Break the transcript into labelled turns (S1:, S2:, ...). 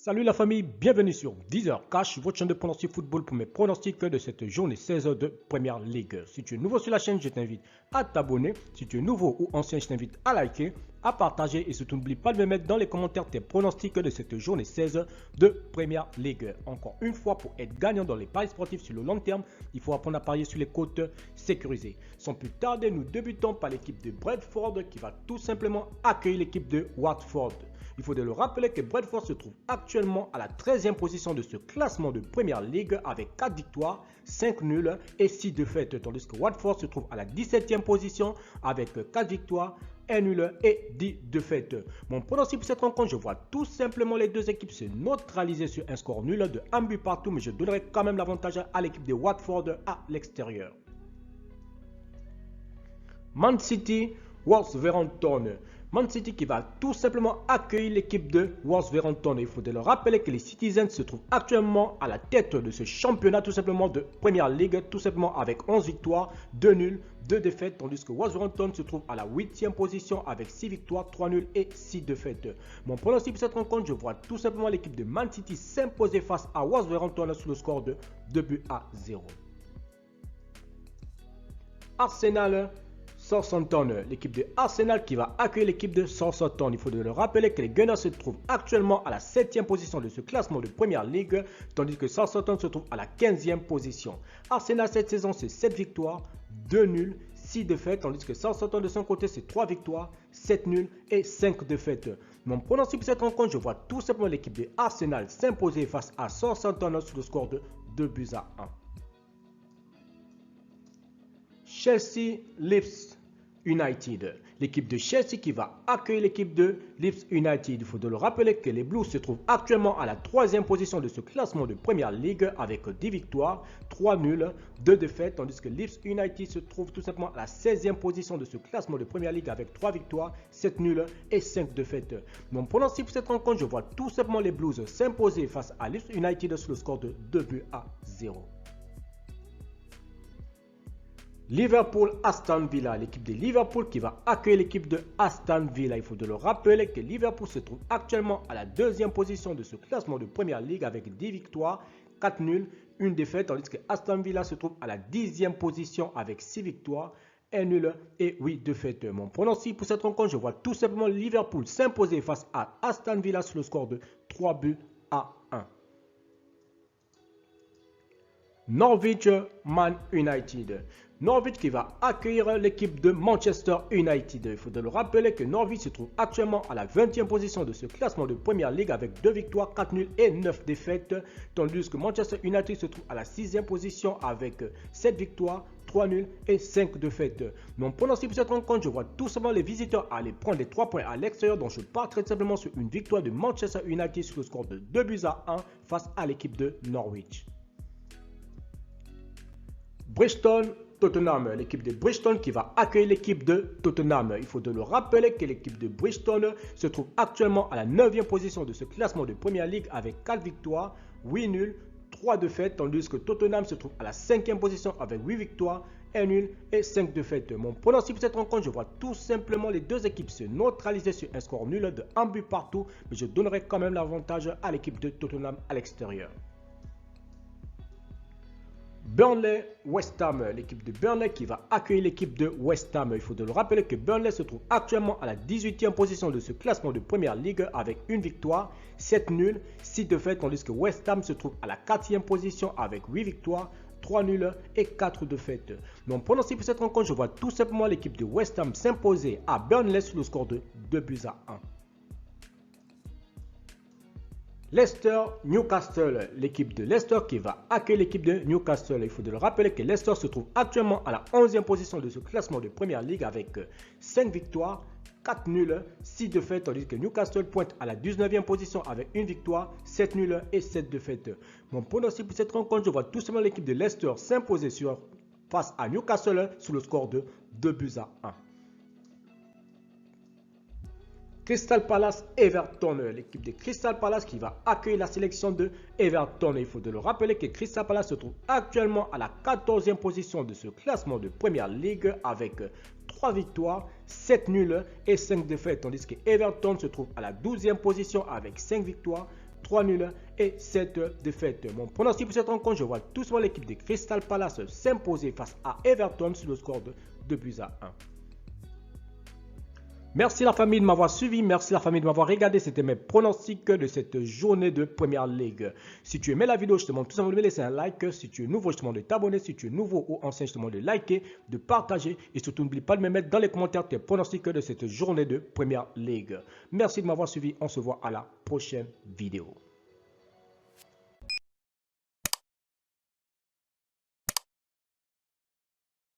S1: Salut la famille, bienvenue sur Deezer Cash, votre chaîne de pronostic football pour mes pronostics de cette journée 16 de Première Ligue. Si tu es nouveau sur la chaîne, je t'invite à t'abonner. Si tu es nouveau ou ancien, je t'invite à liker, à partager et surtout n'oublie pas de me mettre dans les commentaires tes pronostics de cette journée 16 de Première Ligue. Encore une fois, pour être gagnant dans les paris sportifs sur le long terme, il faut apprendre à parier sur les cotes sécurisées. Sans plus tarder, nous débutons par l'équipe de Brentford qui va tout simplement accueillir l'équipe de Watford. Il faut de le rappeler que Brentford se trouve actuellement à la 13e position de ce classement de Première Ligue avec 4 victoires, 5 nuls et 6 défaites, tandis que Watford se trouve à la 17e position avec 4 victoires, 1 nul et 10 défaites. Mon pronostic pour cette rencontre, je vois tout simplement les deux équipes se neutraliser sur un score nul de 1 but partout, mais je donnerai quand même l'avantage à l'équipe de Watford à l'extérieur. Man City, Wolverhampton. Man City qui va tout simplement accueillir l'équipe de Wolverhampton. Il faut le rappeler que les Citizens se trouvent actuellement à la tête de ce championnat tout simplement de Première Ligue, tout simplement avec 11 victoires, 2 nuls, 2 défaites, tandis que Wolverhampton se trouve à la 8e position avec 6 victoires, 3 nuls et 6 défaites. Mon pronostic pour cette rencontre, je vois tout simplement l'équipe de Man City s'imposer face à Wolverhampton sur le score de 2 buts à 0. Arsenal, Southampton, l'équipe de Arsenal qui va accueillir l'équipe de Southampton. Il faut le rappeler que les Gunners se trouvent actuellement à la 7e position de ce classement de Première Ligue, tandis que Southampton se trouve à la 15e position. Arsenal cette saison c'est 7 victoires, 2 nuls, 6 défaites, tandis que Southampton de son côté c'est 3 victoires, 7 nuls et 5 défaites. Mon pronostic pour cette rencontre, je vois tout simplement l'équipe de Arsenal s'imposer face à Southampton sur le score de 2 buts à 1. Chelsea, Leeds United. L'équipe de Chelsea qui va accueillir l'équipe de Leeds United. Il faut le rappeler que les Blues se trouvent actuellement à la 3e position de ce classement de Première Ligue avec 10 victoires, 3 nuls, 2 défaites, tandis que Leeds United se trouve tout simplement à la 16e position de ce classement de Première Ligue avec 3 victoires, 7 nuls et 5 défaites. Mon pronostic pour cette rencontre, je vois tout simplement les Blues s'imposer face à Leeds United sur le score de 2 buts à 0. Liverpool, Aston Villa, l'équipe de Liverpool qui va accueillir l'équipe de Aston Villa. Il faut le rappeler que Liverpool se trouve actuellement à la 2e position de ce classement de Première Ligue avec 10 victoires, 4 nuls, 1 défaite, tandis que Aston Villa se trouve à la 10e position avec 6 victoires, 1 nul et 8 défaites. Mon pronostic pour cette rencontre, je vois tout simplement Liverpool s'imposer face à Aston Villa sur le score de 3 buts à 1. Norwich, Man United. Norwich qui va accueillir l'équipe de Manchester United. Il faut le rappeler que Norwich se trouve actuellement à la 20e position de ce classement de Première Ligue avec 2 victoires, 4 nuls et 9 défaites. Tandis que Manchester United se trouve à la 6e position avec 7 victoires, 3 nuls et 5 défaites. Mon pronostic pour cette rencontre, je vois tout simplement les visiteurs aller prendre les 3 points à l'extérieur. Donc je pars très simplement sur une victoire de Manchester United sur le score de 2 buts à 1 face à l'équipe de Norwich. Bristol, Tottenham, l'équipe de Bristol qui va accueillir l'équipe de Tottenham. Il faut le rappeler que l'équipe de Bristol se trouve actuellement à la 9e position de ce classement de Première Ligue avec 4 victoires, 8 nuls, 3 défaites, tandis que Tottenham se trouve à la 5e position avec 8 victoires, 1 nul et 5 défaites. Mon pronostic pour cette rencontre, je vois tout simplement les deux équipes se neutraliser sur un score nul de 1 but partout, mais je donnerai quand même l'avantage à l'équipe de Tottenham à l'extérieur. Burnley, West Ham, l'équipe de Burnley qui va accueillir l'équipe de West Ham. Il faut le rappeler que Burnley se trouve actuellement à la 18e position de ce classement de Première Ligue avec 1 victoire, 7 nuls, 6 défaites, tandis que West Ham se trouve à la 4e position avec 8 victoires, 3 nuls et 4 défaites. Mon pronostic pour cette rencontre, je vois tout simplement l'équipe de West Ham s'imposer à Burnley sur le score de 2 buts à 1. Leicester, Newcastle, l'équipe de Leicester qui va accueillir l'équipe de Newcastle. Il faut le rappeler que Leicester se trouve actuellement à la 11e position de ce classement de Première Ligue avec 5 victoires, 4 nuls, 6 défaites, tandis que Newcastle pointe à la 19e position avec 1 victoire, 7 nuls et 7 défaites. Mon pronostic pour cette rencontre, je vois tout simplement l'équipe de Leicester s'imposer face à Newcastle sur le score de 2 buts à 1. Crystal Palace, Everton, l'équipe de Crystal Palace qui va accueillir la sélection de Everton. Il faut le rappeler que Crystal Palace se trouve actuellement à la 14e position de ce classement de Première Ligue avec 3 victoires, 7 nuls et 5 défaites. Tandis que Everton se trouve à la 12e position avec 5 victoires, 3 nuls et 7 défaites. Mon pronostic pour cette rencontre, je vois tout simplement l'équipe de Crystal Palace s'imposer face à Everton sur le score de 2-1. Merci la famille de m'avoir suivi, merci la famille de m'avoir regardé. C'était mes pronostics de cette journée de Première Ligue. Si tu aimais la vidéo, je te demande tout simplement de me laisser un like. Si tu es nouveau, je te demande de t'abonner. Si tu es nouveau ou ancien, je te demande de liker, de partager. Et surtout, n'oublie pas de me mettre dans les commentaires tes pronostics de cette journée de Première Ligue. Merci de m'avoir suivi. On se voit à la prochaine vidéo.